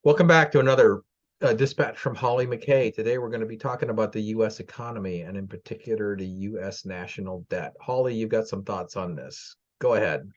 Welcome back to another dispatch from Hollie McKay. Today we're going to be talking about the U.S. economy and in particular the U.S. national debt. Hollie, you've got some thoughts on this. Go ahead.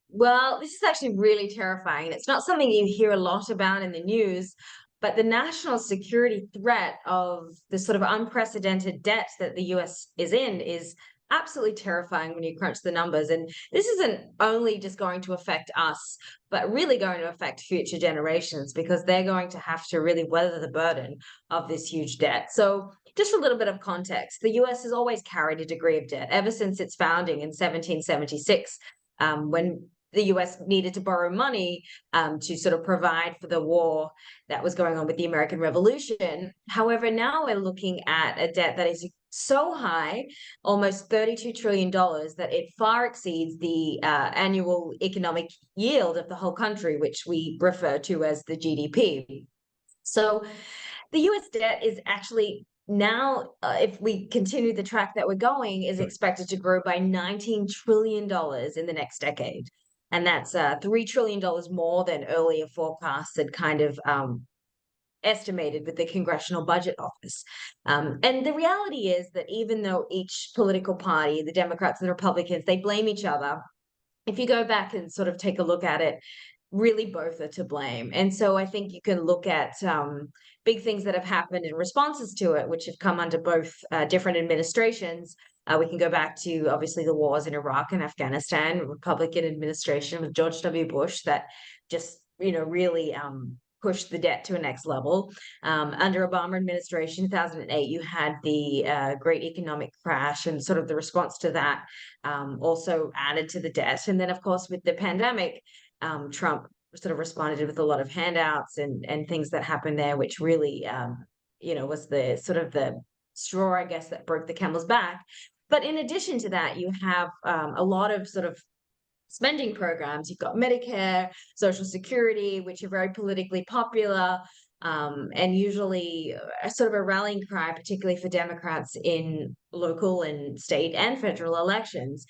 Well, this is actually really terrifying. It's not something you hear a lot about in the news, but the national security threat of the sort of unprecedented debt that the US is in is absolutely terrifying when you crunch the numbers. And this isn't only just going to affect us, but really going to affect future generations because they're going to have to really weather the burden of this huge debt. So, just a little bit of context, the US has always carried a degree of debt ever since its founding in 1776. When the US needed to borrow money to sort of provide for the war that was going on with the American Revolution. However, now we're looking at a debt that is so high, almost $32 trillion, that it far exceeds the annual economic yield of the whole country, which we refer to as the GDP. So the US debt is actually now, if we continue the track that we're going, is expected to grow by $19 trillion in the next decade. And that's $3 trillion more than earlier forecasts had kind of estimated with the Congressional Budget Office. And the reality is that even though each political party, the Democrats and the Republicans, they blame each other, if you go back and sort of take a look at it, really both are to blame. And so I think you can look at big things that have happened in responses to it, which have come under both different administrations. We can go back to obviously the wars in Iraq and Afghanistan, Republican administration with George W. Bush that just, really pushed the debt to a next level. Under Obama administration, 2008, you had the great economic crash and sort of the response to that also added to the debt. And then, of course, with the pandemic, Trump sort of responded with a lot of handouts and things that happened there, which really, was the sort of the straw, I guess, that broke the camel's back. But in addition to that, you have a lot of sort of spending programs. You've got Medicare, Social Security, which are very politically popular, and usually sort of a rallying cry, particularly for Democrats in local and state and federal elections.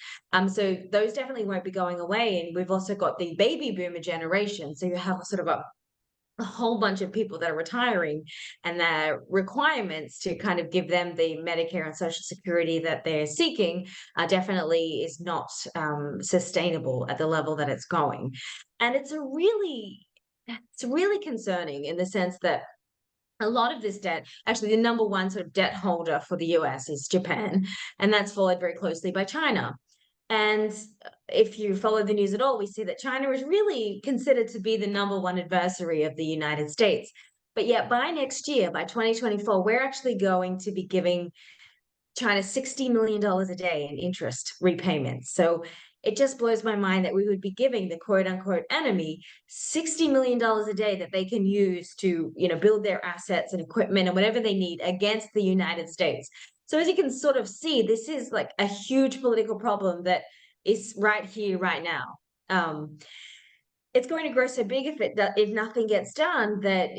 So those definitely won't be going away. And we've also got the baby boomer generation. So you have sort of a whole bunch of people that are retiring, and the requirements to kind of give them the Medicare and Social Security that they're seeking definitely is not sustainable at the level that it's going. And it's really concerning in the sense that a lot of this debt, actually, the number one sort of debt holder for the US is Japan, and that's followed very closely by China. And if you follow the news at all, we see that China is really considered to be the number one adversary of the United States. But yet, by next year, by 2024, we're actually going to be giving China $60 million a day in interest repayments. So it just blows my mind that we would be giving the quote unquote enemy $60 million a day that they can use to, build their assets and equipment and whatever they need against the United States. So as you can sort of see, this is like a huge political problem that is right here, right now. It's going to grow so big if nothing gets done that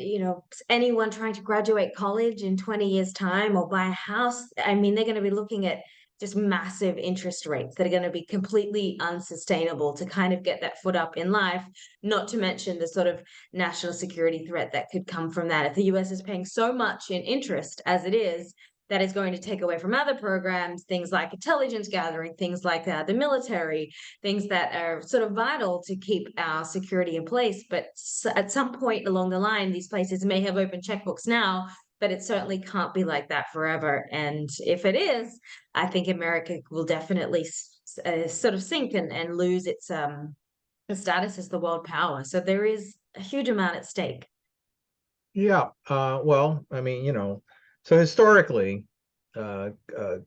anyone trying to graduate college in 20 years time or buy a house, I mean, they're going to be looking at just massive interest rates that are going to be completely unsustainable to kind of get that foot up in life, not to mention the sort of national security threat that could come from that. If the US is paying so much in interest as it is, that is going to take away from other programs, things like intelligence gathering, things like the military, things that are sort of vital to keep our security in place. But at some point along the line, these places may have open checkbooks now, but it certainly can't be like that forever. And if it is, I think America will definitely sort of sink and lose its status as the world power. So there is a huge amount at stake. Yeah. Well, I mean, so historically, uh, uh,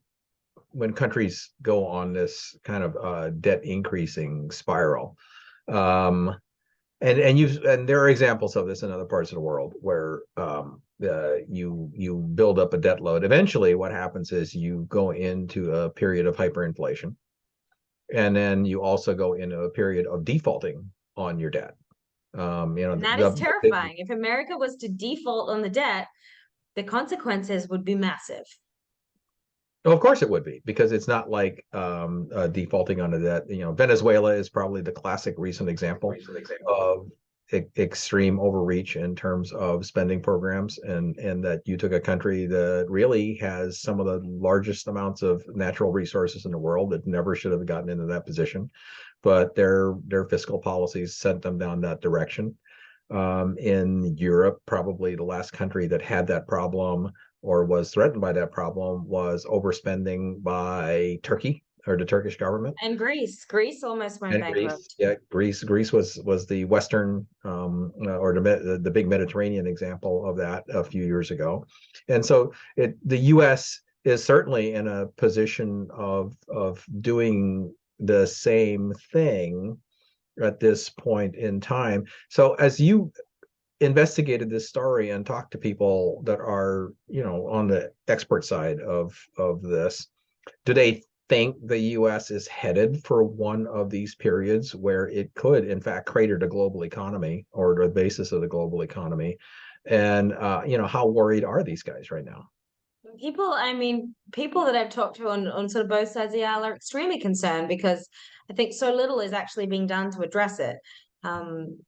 when countries go on this kind of debt increasing spiral, um, and there are examples of this in other parts of the world where you build up a debt load. Eventually, what happens is you go into a period of hyperinflation, and then you also go into a period of defaulting on your debt. And that is terrifying. If America was to default on the debt, the consequences would be massive. Of course it would be, because it's not like defaulting on the debt. Venezuela is probably the classic recent example of extreme overreach in terms of spending programs, and that you took a country that really has some of the largest amounts of natural resources in the world that never should have gotten into that position, but their fiscal policies sent them down that direction. In Europe, probably the last country that had that problem or was threatened by that problem was overspending by Turkey, or the Turkish government. And Greece almost went And Greece, bankrupt. yeah, Greece was the Western, or the big Mediterranean example of that a few years ago. And so the U.S. is certainly in a position of doing the same thing at this point in time. So as you investigated this story and talked to people that are, on the expert side of this, do they think the US is headed for one of these periods where it could in fact crater the global economy, or the basis of the global economy? And how worried are these guys right now? People that I've talked to on sort of both sides of the aisle are extremely concerned because I think so little is actually being done to address it. Um,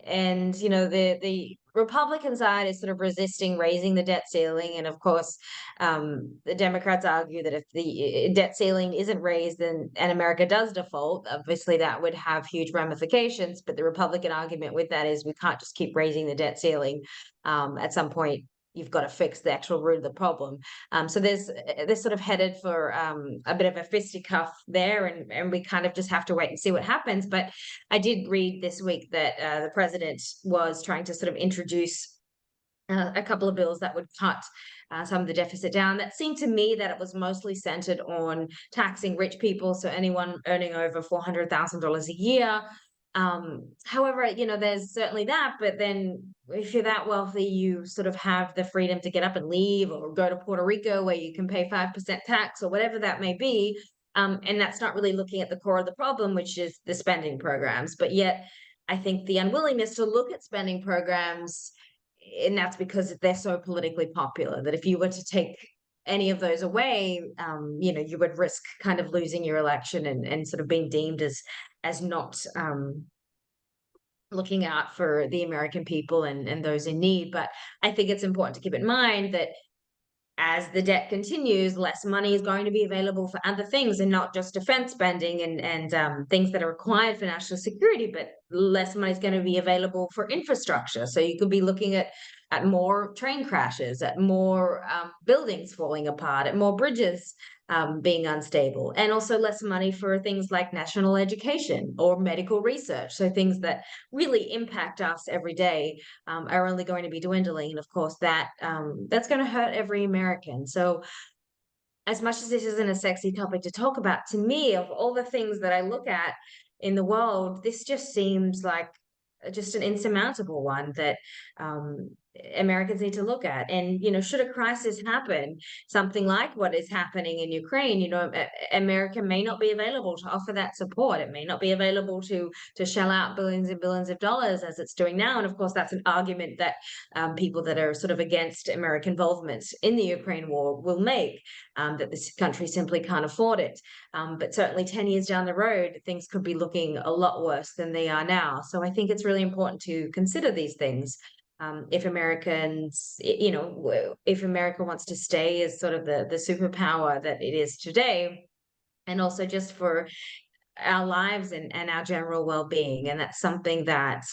and the Republican side is sort of resisting raising the debt ceiling, and of course, the Democrats argue that if the debt ceiling isn't raised, then and America does default, obviously that would have huge ramifications. But the Republican argument with that is we can't just keep raising the debt ceiling. At some point, you've got to fix the actual root of the problem. So they're sort of headed for a bit of a fisticuff there, and we kind of just have to wait and see what happens. But I did read this week that the president was trying to sort of introduce a couple of bills that would cut some of the deficit down. That seemed to me that it was mostly centered on taxing rich people, so anyone earning over $400,000 a year. However, there's certainly that, but then if you're that wealthy, you sort of have the freedom to get up and leave or go to Puerto Rico where you can pay 5% tax or whatever that may be. And that's not really looking at the core of the problem, which is the spending programs. But yet, I think the unwillingness to look at spending programs, and that's because they're so politically popular, that if you were to take any of those away, you would risk kind of losing your election and sort of being deemed as not looking out for the American people and those in need. But I think it's important to keep in mind that as the debt continues, less money is going to be available for other things, and not just defense spending and things that are required for national security, but less money is going to be available for infrastructure. So you could be looking at more train crashes, at more buildings falling apart, at more bridges being unstable, and also less money for things like national education or medical research. So things that really impact us every day are only going to be dwindling. And of course, that's going to hurt every American. So as much as this isn't a sexy topic to talk about, to me, of all the things that I look at in the world, this just seems like just an insurmountable one that Americans need to look at. And, should a crisis happen, something like what is happening in Ukraine, America may not be available to offer that support. It may not be available to shell out billions and billions of dollars as it's doing now. And of course, that's an argument that people that are sort of against American involvement in the Ukraine war will make, that this country simply can't afford it. But certainly 10 years down the road, things could be looking a lot worse than they are now. So I think it's really important to consider these things. If Americans, if America wants to stay as sort of the superpower that it is today, and also just for our lives and our general well-being. And that's something that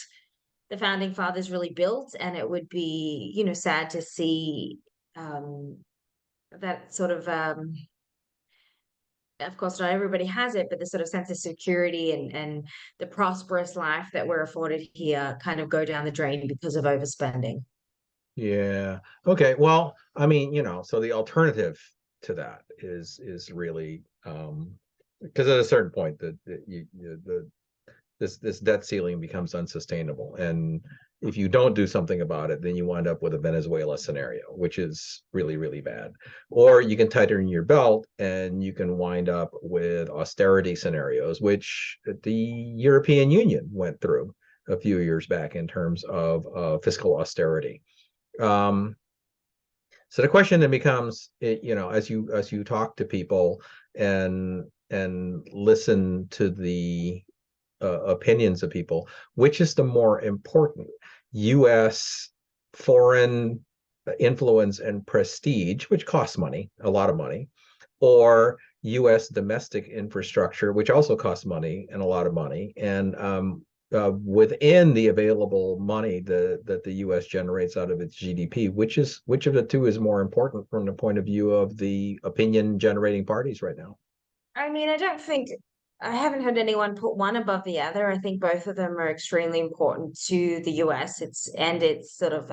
the founding fathers really built. And it would be, sad to see that sort of course, not everybody has it, but the sort of sense of security and the prosperous life that we're afforded here kind of go down the drain because of overspending. Yeah. Okay. Well, I mean, so the alternative to that is really, because at a certain point this debt ceiling becomes unsustainable, and if you don't do something about it, then you wind up with a Venezuela scenario, which is really, really bad. Or you can tighten your belt and you can wind up with austerity scenarios, which the European Union went through a few years back in terms of fiscal austerity. So the question then becomes, as you talk to people and listen to the opinions of people, which is the more important, U.S. foreign influence and prestige, which costs money, a lot of money, or U.S. domestic infrastructure, which also costs money and a lot of money. And within the available money that the U.S. generates out of its GDP, which of the two is more important from the point of view of the opinion generating parties right now? I mean, I haven't heard anyone put one above the other. I think both of them are extremely important to the US. Its sort of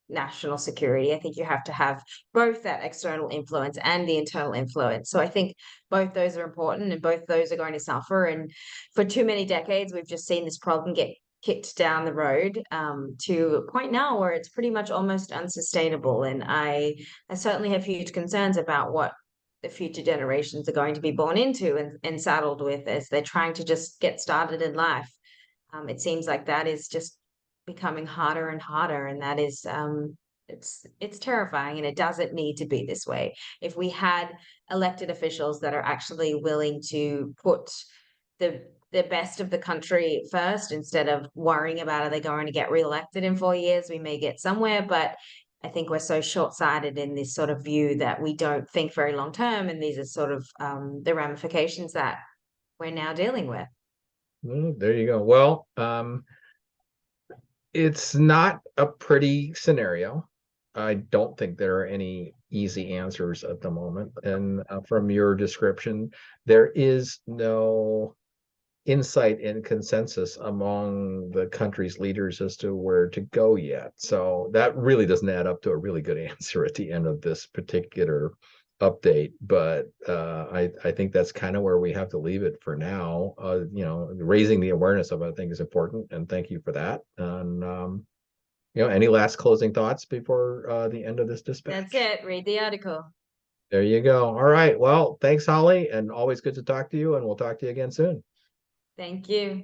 national security. I think you have to have both that external influence and the internal influence. So I think both those are important and both those are going to suffer. And for too many decades, we've just seen this problem get kicked down the road to a point now where it's pretty much almost unsustainable. And I certainly have huge concerns about what the future generations are going to be born into and saddled with as they're trying to just get started in life. It seems like that is just becoming harder and harder, and that is it's terrifying, and it doesn't need to be this way. If we had elected officials that are actually willing to put the best of the country first instead of worrying about are they going to get reelected in 4 years, we may get somewhere. But I think we're so short-sighted in this sort of view that we don't think very long term, and these are sort of the ramifications that we're now dealing with. There you go. Well, it's not a pretty scenario. I don't think there are any easy answers at the moment. And from your description, there is no insight and consensus among the country's leaders as to where to go yet. So that really doesn't add up to a really good answer at the end of this particular update. But I think that's kind of where we have to leave it for now. Raising the awareness of it, I think, is important, and thank you for that. And any last closing thoughts before the end of this dispatch? That's it. Read the article. There you go. All right. Well, thanks, Holly, and always good to talk to you, and we'll talk to you again soon. Thank you.